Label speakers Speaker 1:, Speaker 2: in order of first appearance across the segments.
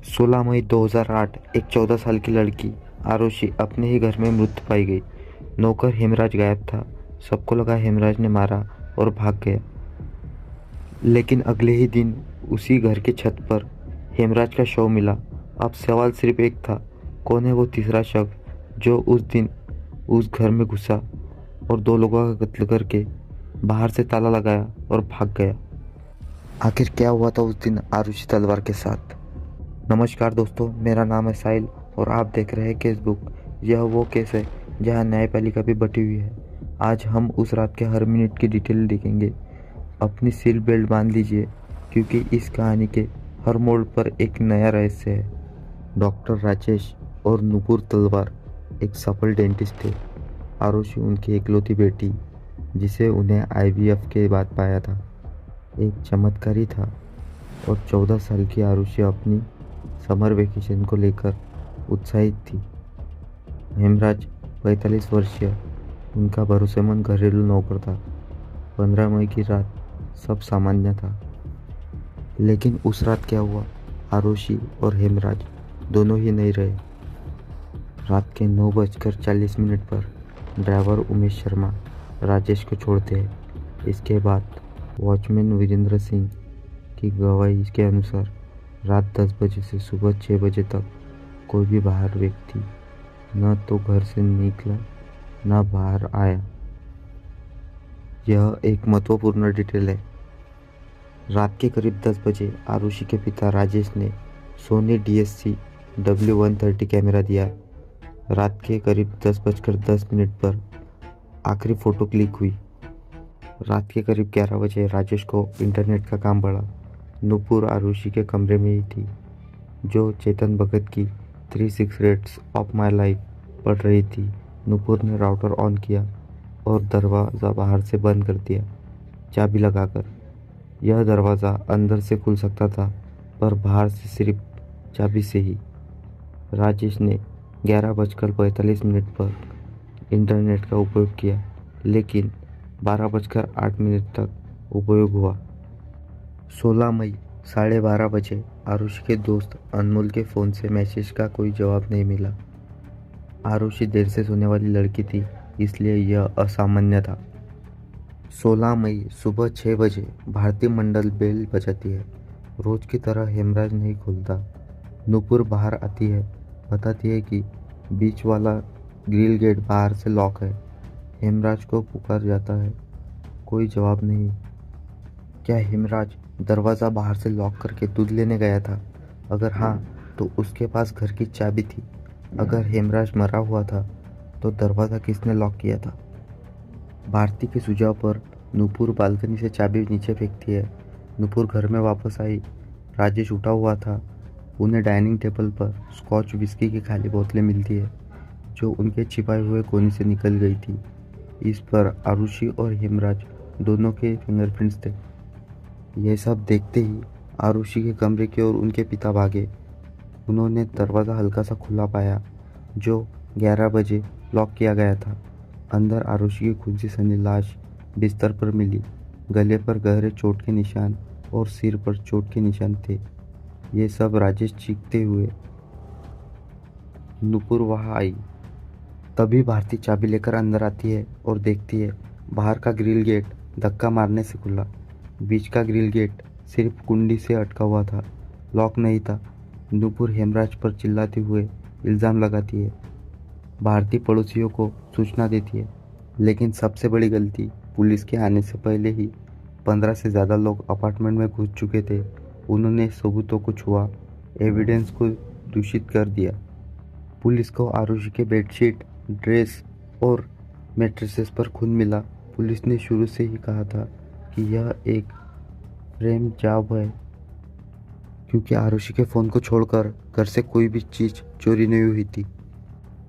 Speaker 1: 16 मई 2008 एक 14 साल की लड़की आरुषि अपने ही घर में मृत पाई गई। नौकर हेमराज गायब था। सबको लगा हेमराज ने मारा और भाग गया। लेकिन अगले ही दिन उसी घर के छत पर हेमराज का शव मिला। अब सवाल सिर्फ एक था, कौन है वो तीसरा शख्स जो उस दिन उस घर में घुसा और दो लोगों का कत्ल करके बाहर से ताला लगाया और भाग गया। आखिर क्या हुआ था उस दिन आरुषि तलवार के साथ। नमस्कार दोस्तों, मेरा नाम है साहिल और आप देख रहे हैं केस बुक। यह वो केस है जहां न्यायपालिका भी बटी हुई है। आज हम उस रात के हर मिनट की डिटेल देखेंगे। अपनी सीट बेल्ट बांध लीजिए क्योंकि इस कहानी के हर मोड़ पर एक नया रहस्य है। डॉक्टर राजेश और नुपुर तलवार एक सफल डेंटिस्ट थे। आरुषि उनकी इकलौती बेटी जिसे उन्हें आईवीएफ के बाद पाया था, एक चमत्कारी था। और 14 साल की आरुषि अपनी समर वेकेशन को लेकर उत्साहित थी। हेमराज 45 वर्षीय उनका भरोसेमंद घरेलू नौकर था। 15 मई की रात सब सामान्य था। लेकिन उस रात क्या हुआ, आरुषि और हेमराज दोनों ही नहीं रहे। रात के 9:40 पर ड्राइवर उमेश शर्मा राजेश को छोड़ते हैं। इसके बाद वॉचमैन वीरेंद्र सिंह की गवाही के अनुसार रात 10 बजे से सुबह 6 बजे तक कोई भी बाहर व्यक्ति न तो घर से निकला न बाहर आया। यह एक महत्वपूर्ण डिटेल है। रात के करीब 10 बजे आरुषि के पिता राजेश ने सोनी DSC W130 कैमरा दिया। रात के करीब 10:10 पर आखिरी फ़ोटो क्लिक हुई। रात के करीब 11 बजे राजेश को इंटरनेट का काम बढ़ा। नुपुर आरुषि के कमरे में ही थी, जो चेतन भगत की 36 रेट्स ऑफ माई लाइफ पढ़ रही थी। नुपुर ने राउटर ऑन किया और दरवाज़ा बाहर से बंद कर दिया, चाबी लगाकर। यह दरवाज़ा अंदर से खुल सकता था, पर बाहर से सिर्फ चाबी से ही। राजेश ने 11:45 पर इंटरनेट का उपयोग किया, लेकिन 12:08 तक उपयोग हुआ। 16 मई 12:30 बजे आरुषि के दोस्त अनमोल के फ़ोन से मैसेज का कोई जवाब नहीं मिला। आरुषि देर से सोने वाली लड़की थी, इसलिए यह असामान्य था। 16 मई सुबह 6 बजे भारतीय मंडल बेल बजाती है। रोज की तरह हेमराज नहीं खुलता। नुपुर बाहर आती है, बताती है कि बीच वाला ग्रिल गेट बाहर से लॉक है। हेमराज को पुकार जाता है, कोई जवाब नहीं। क्या हेमराज दरवाज़ा बाहर से लॉक करके दूध लेने गया था? अगर हाँ, तो उसके पास घर की चाबी थी। अगर हेमराज मरा हुआ था, तो दरवाज़ा किसने लॉक किया था? भारती के सुझाव पर नुपुर बालकनी से चाबी नीचे फेंकती है। नुपुर घर में वापस आई। राजेश उठा हुआ था। उन्हें डाइनिंग टेबल पर स्कॉच विस्की की खाली बोतलें मिलती है, जो उनके छिपाए हुए कोने से निकल गई थी। इस पर आरुषि और हेमराज दोनों के फिंगरप्रिंट्स थे। यह सब देखते ही आरुषि के कमरे की ओर उनके पिता भागे। उन्होंने दरवाज़ा हल्का सा खुला पाया, जो 11 बजे लॉक किया गया था। अंदर आरुषि की खून से सनी लाश बिस्तर पर मिली। गले पर गहरे चोट के निशान और सिर पर चोट के निशान थे। ये सब राजेश चीखते हुए नुपुर वहाँ आई। तभी भारती चाबी लेकर अंदर आती है और देखती है बाहर का ग्रिल गेट धक्का मारने से खुला। बीच का ग्रिल गेट सिर्फ कुंडी से अटका हुआ था, लॉक नहीं था। नुपुर हेमराज पर चिल्लाते हुए इल्ज़ाम लगाती है। भारती पड़ोसियों को सूचना देती है, लेकिन सबसे बड़ी गलती, पुलिस के आने से पहले ही 15 से ज़्यादा लोग अपार्टमेंट में घुस चुके थे। उन्होंने सबूतों को छुआ, एविडेंस को दूषित कर दिया। पुलिस को आरुषि के बेडशीट, ड्रेस और मैट्रेसेस पर खून मिला। पुलिस ने शुरू से ही कहा था कि यह एक फ्रेम जॉब है, क्योंकि आरुषि के फ़ोन को छोड़कर घर से कोई भी चीज़ चोरी नहीं हुई थी।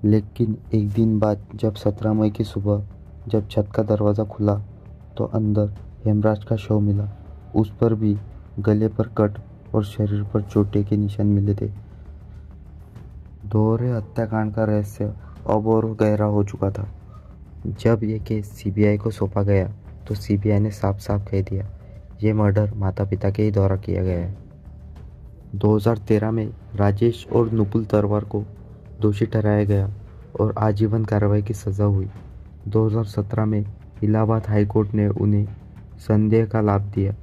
Speaker 1: लेकिन एक दिन बाद जब 17 मई की सुबह जब छत का दरवाज़ा खुला, तो अंदर हेमराज का शव मिला। उस पर भी गले पर कट और शरीर पर चोटें के निशान मिले थे। दोहरे हत्याकांड का रहस्य अब और गहरा हो चुका था। जब यह केस सीबीआई को सौंपा गया, तो सीबीआई ने साफ साफ कह दिया, ये मर्डर माता पिता के ही द्वारा किया गया है। 2013 में राजेश और नुपुल तरवार को दोषी ठहराया गया और आजीवन कार्रवाई की सज़ा हुई। 2017 में इलाहाबाद हाई कोर्ट ने उन्हें संदेह का लाभ दिया,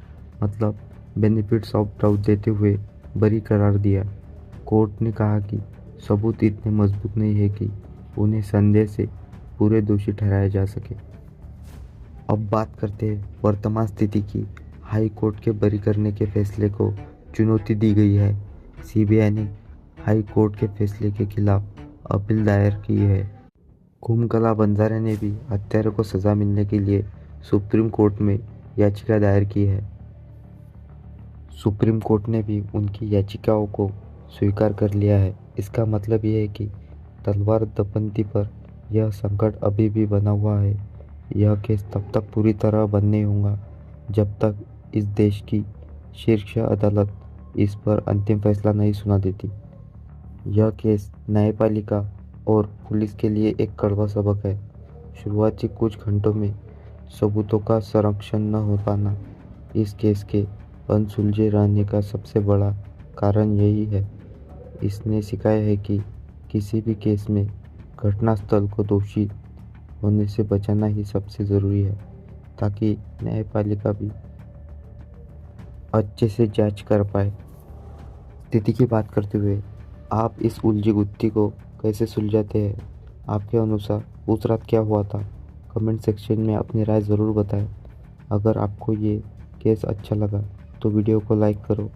Speaker 1: मतलब बेनिफिट्स ऑफ डाउट देते हुए बरी करार दिया। कोर्ट ने कहा कि सबूत इतने मजबूत नहीं है कि उन्हें संदेह से पूरे दोषी ठहराया जा सके। अब बात करते हैं वर्तमान स्थिति की। हाई कोर्ट के बरी करने के फैसले को चुनौती दी गई है। सीबीआई ने हाई कोर्ट के फैसले के खिलाफ अपील दायर की है। कुमकला बंजारे ने भी हत्यारों को सजा मिलने के लिए सुप्रीम कोर्ट में याचिका दायर की है। सुप्रीम कोर्ट ने भी उनकी याचिकाओं को स्वीकार कर लिया है। इसका मतलब यह है कि तलवार दबंदी पर यह संकट अभी भी बना हुआ है। यह केस तब तक पूरी तरह बंद नहीं होगा जब तक इस देश की शीर्ष अदालत इस पर अंतिम फैसला नहीं सुना देती। यह केस न्यायपालिका और पुलिस के लिए एक कड़वा सबक है। शुरुआती कुछ घंटों में सबूतों का संरक्षण न हो पाना इस केस के अनसुलझे रहने का सबसे बड़ा कारण यही है। इसने सिखाया है कि किसी भी केस में घटनास्थल को दोषी होने से बचाना ही सबसे ज़रूरी है, ताकि न्यायपालिका भी अच्छे से जांच कर पाए। स्थिति की बात करते हुए आप इस उलझी गुत्थी को कैसे सुलझाते हैं? आपके अनुसार उस रात क्या हुआ था? कमेंट सेक्शन में अपनी राय ज़रूर बताएं। अगर आपको ये केस अच्छा लगा तो वीडियो को लाइक करो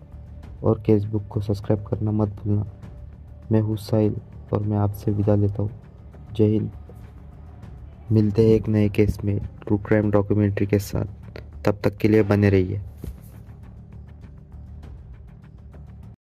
Speaker 1: और केस बुक को सब्सक्राइब करना मत भूलना। मैं हूँ साहिल और मैं आपसे विदा लेता हूँ। जय हिंद। मिलते हैं एक नए केस में ट्रू क्राइम डॉक्यूमेंट्री के साथ। तब तक के लिए बने रहिए।